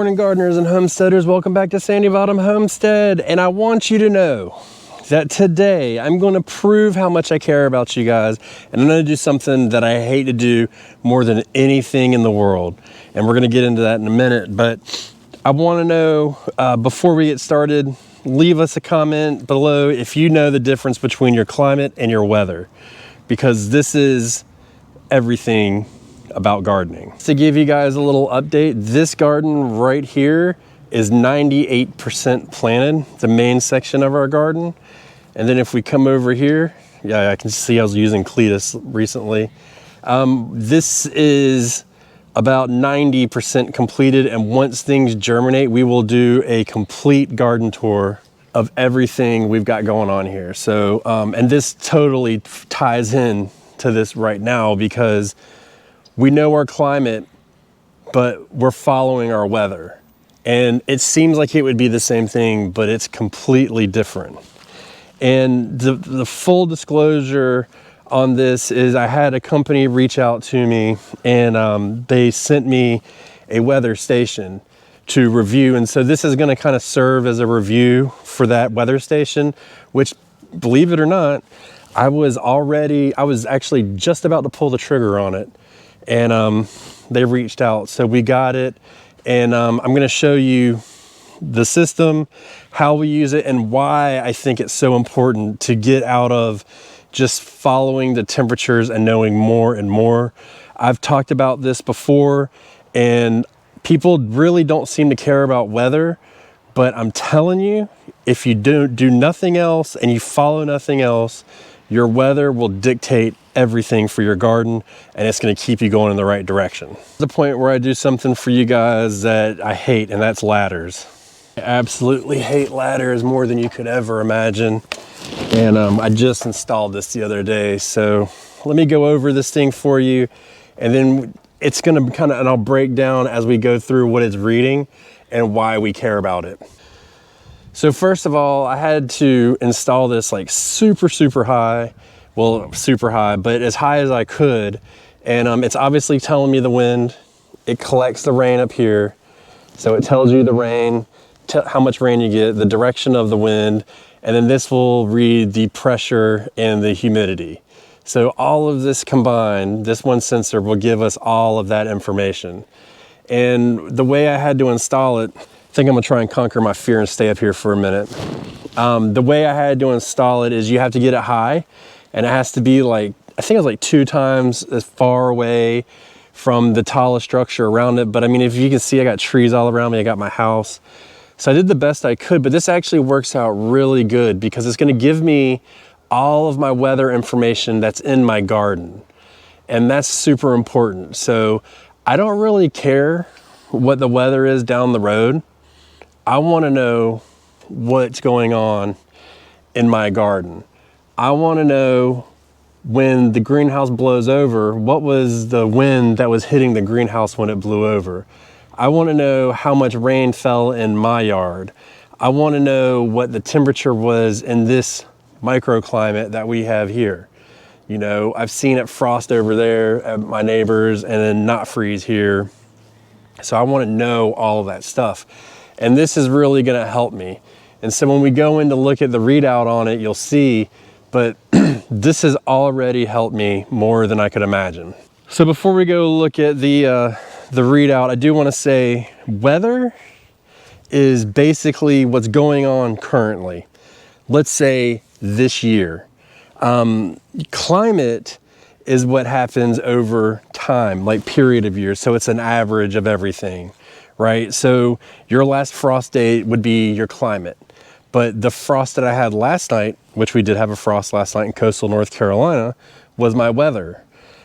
Morning gardeners and homesteaders, welcome back to Sandy Bottom Homestead. And I want you to know that today I'm going to prove how much I care about you guys, and I'm going to do something that I hate to do more than anything in the world, and we're going to get into that in a minute. But I want to know, before we get started, leave us a comment below if you know the difference between your climate and your weather, because this is everything about gardening. To give you guys a little update, this garden right here is 98% planted, the main section of our garden. And then if we come over here, yeah, I can see I was using Cletus recently. This is about 90% completed, and once things germinate, we will do a complete garden tour of everything we've got going on here. So, and this totally ties in to this right now, because we know our climate, but we're following our weather. And it seems like it would be the same thing, but it's completely different. And the full disclosure on this is I had a company reach out to me, and they sent me a weather station to review. And so this is gonna kind of serve as a review for that weather station, which, believe it or not, I was actually just about to pull the trigger on it. And they reached out, so we got it. And I'm going to show you the system, how we use it, and why I think it's so important to get out of just following the temperatures and knowing more and more. I've talked about this before, and people really don't seem to care about weather, but I'm telling you, if you do nothing else and you follow nothing else, your weather will dictate everything for your garden, and it's going to keep you going in the right direction. The point where I do something for you guys that I hate, and that's ladders. I absolutely hate ladders more than you could ever imagine. And I just installed this the other day. So let me go over this thing for you, and then it's going to and I'll break down as we go through what it's reading and why we care about it. So first of all, I had to install this like super high. Well, super high, but as high as I could. And it's obviously telling me the wind. It collects the rain up here. So it tells you the rain, how much rain you get, the direction of the wind, and then this will read the pressure and the humidity. So all of this combined, this one sensor will give us all of that information. And the way I had to install it, I think I'm gonna try and conquer my fear and stay up here for a minute. The way I had to install it is you have to get it high, and it has to be like, I think it was like 2 times as far away from the tallest structure around it. But I mean, if you can see, I got trees all around me, I got my house. So I did the best I could, but this actually works out really good because it's gonna give me all of my weather information that's in my garden. And that's super important. So I don't really care what the weather is down the road. I wanna know what's going on in my garden. I want to know when the greenhouse blows over, what was the wind that was hitting the greenhouse when it blew over. I want to know how much rain fell in my yard. I want to know what the temperature was in this microclimate that we have here. You know, I've seen it frost over there at my neighbors and then not freeze here. So I want to know all of that stuff. And this is really going to help me. And so when we go in to look at the readout on it, you'll see. But this has already helped me more than I could imagine. So before we go look at the readout, I do want to say weather is basically what's going on currently. Let's say this year. Climate is what happens over time, like period of years. So it's an average of everything, right? So your last frost date would be your climate. But the frost that I had last night, which we did have a frost last night in coastal North Carolina, was my weather.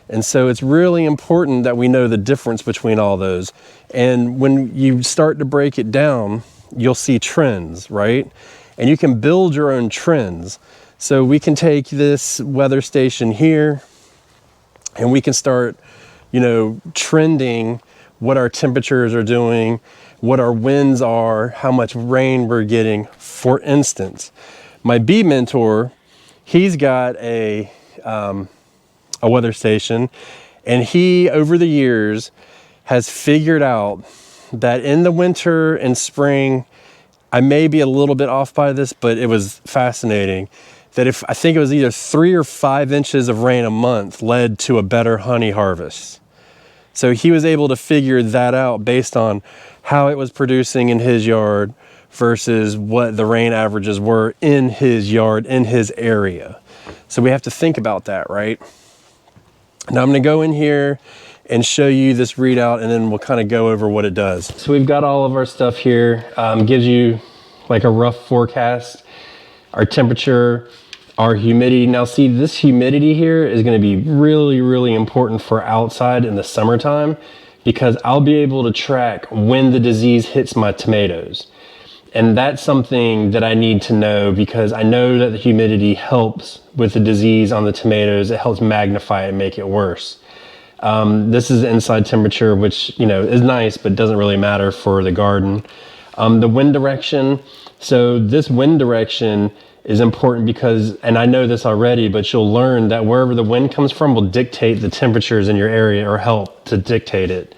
And so it's really important that we know the difference between all those. And when you start to break it down, you'll see trends, right? And you can build your own trends. So we can take this weather station here and we can start, you know, trending what our temperatures are doing, what our winds are, how much rain we're getting. For instance, my bee mentor, he's got a weather station, and he, over the years, has figured out that in the winter and spring, I may be a little bit off by this, but it was fascinating that I think it was either 3 or 5 inches of rain a month led to a better honey harvest. So he was able to figure that out based on how it was producing in his yard versus what the rain averages were in his yard, in his area. So we have to think about that, right? Now I'm gonna go in here and show you this readout, and then we'll kind of go over what it does. So we've got all of our stuff here. Gives you like a rough forecast, our temperature, our humidity. Now see, this humidity here is gonna be really, really important for outside in the summertime, because I'll be able to track when the disease hits my tomatoes. And that's something that I need to know, because I know that the humidity helps with the disease on the tomatoes. It helps magnify it and make it worse. This is inside temperature, which, you know, is nice, but doesn't really matter for the garden. The wind direction. So this wind direction is important because, and I know this already, but you'll learn that wherever the wind comes from will dictate the temperatures in your area, or help to dictate it.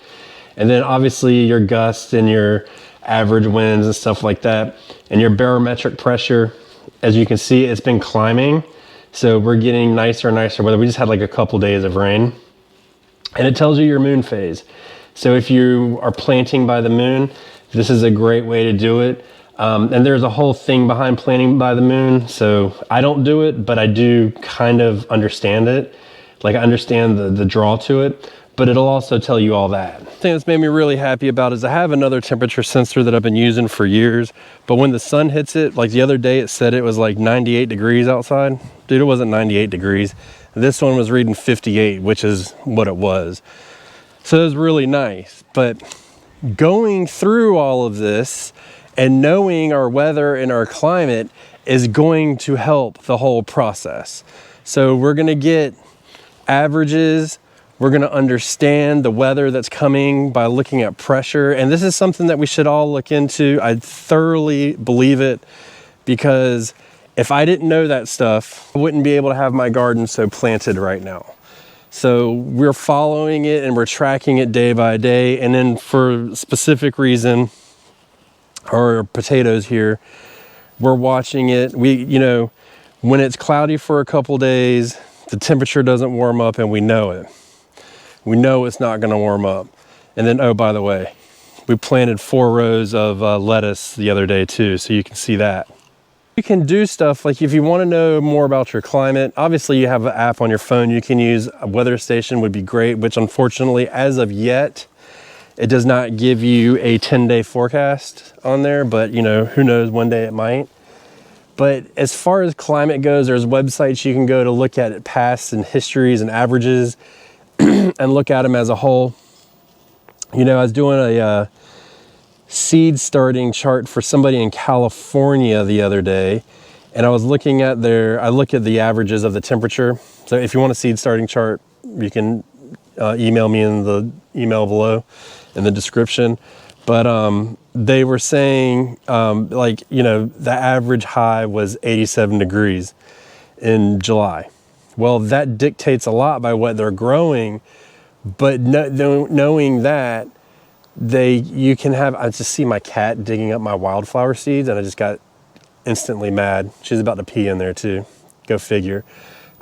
And then obviously your gusts and your average winds and stuff like that, and your barometric pressure. As you can see, it's been climbing, so we're getting nicer and nicer weather. We just had like a couple days of rain, and it tells you your moon phase. So if you are planting by the moon, this is a great way to do it. And there's a whole thing behind planting by the moon. So I don't do it, but I do kind of understand it. Like I understand the draw to it, but it'll also tell you all that. The thing that's made me really happy about is I have another temperature sensor that I've been using for years, but when the sun hits it, like the other day it said it was like 98 degrees outside. Dude, it wasn't 98 degrees. This one was reading 58, which is what it was. So it was really nice. But going through all of this and knowing our weather and our climate is going to help the whole process. So we're gonna get averages. We're gonna understand the weather that's coming by looking at pressure. And this is something that we should all look into. I thoroughly believe it, because if I didn't know that stuff, I wouldn't be able to have my garden so planted right now. So we're following it and we're tracking it day by day. And then for a specific reason, our potatoes here, we're watching it. You know, when it's cloudy for a couple days, the temperature doesn't warm up, and we know it. We know it's not gonna warm up. And then, oh, by the way, we planted 4 rows of lettuce the other day too, so you can see that. You can do stuff like, if you wanna know more about your climate, obviously you have an app on your phone you can use. A weather station would be great, which unfortunately, as of yet, it does not give you a 10-day forecast on there, but you know, who knows, one day it might. But as far as climate goes, there's websites you can go to look at past and histories and averages and look at them as a whole. You know, I was doing a seed starting chart for somebody in California the other day, and I was looking at I look at the averages of the temperature. So if you want a seed starting chart, you can email me in the email below in the description. But they were saying, like, you know, the average high was 87 degrees in July. Well, that dictates a lot by what they're growing, but knowing that, you can have, I just see my cat digging up my wildflower seeds, and I just got instantly mad. She's about to pee in there too. Go figure.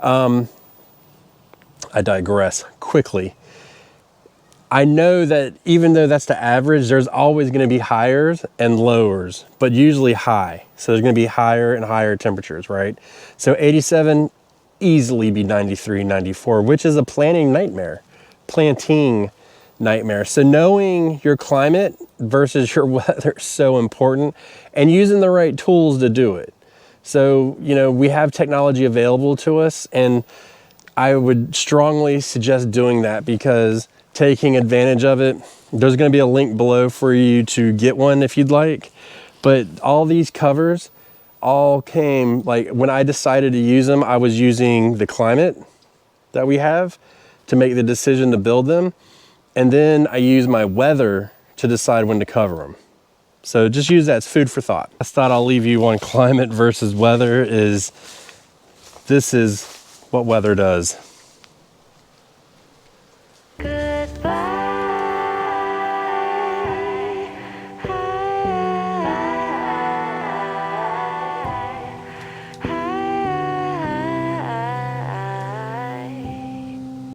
I digress quickly. I know that even though that's the average, there's always going to be highers and lowers, but usually high. So there's going to be higher and higher temperatures, right? So 87, easily be 93, 94, which is a planting nightmare. So knowing your climate versus your weather is so important, and using the right tools to do it. So, you know, we have technology available to us, and I would strongly suggest doing that, because taking advantage of it, there's going to be a link below for you to get one if you'd like. But all these covers all came, like, when I decided to use them, I was using the climate that we have to make the decision to build them. And then I use my weather to decide when to cover them. So just use that as food for thought. I thought I'll leave you on climate versus weather. This is what weather does.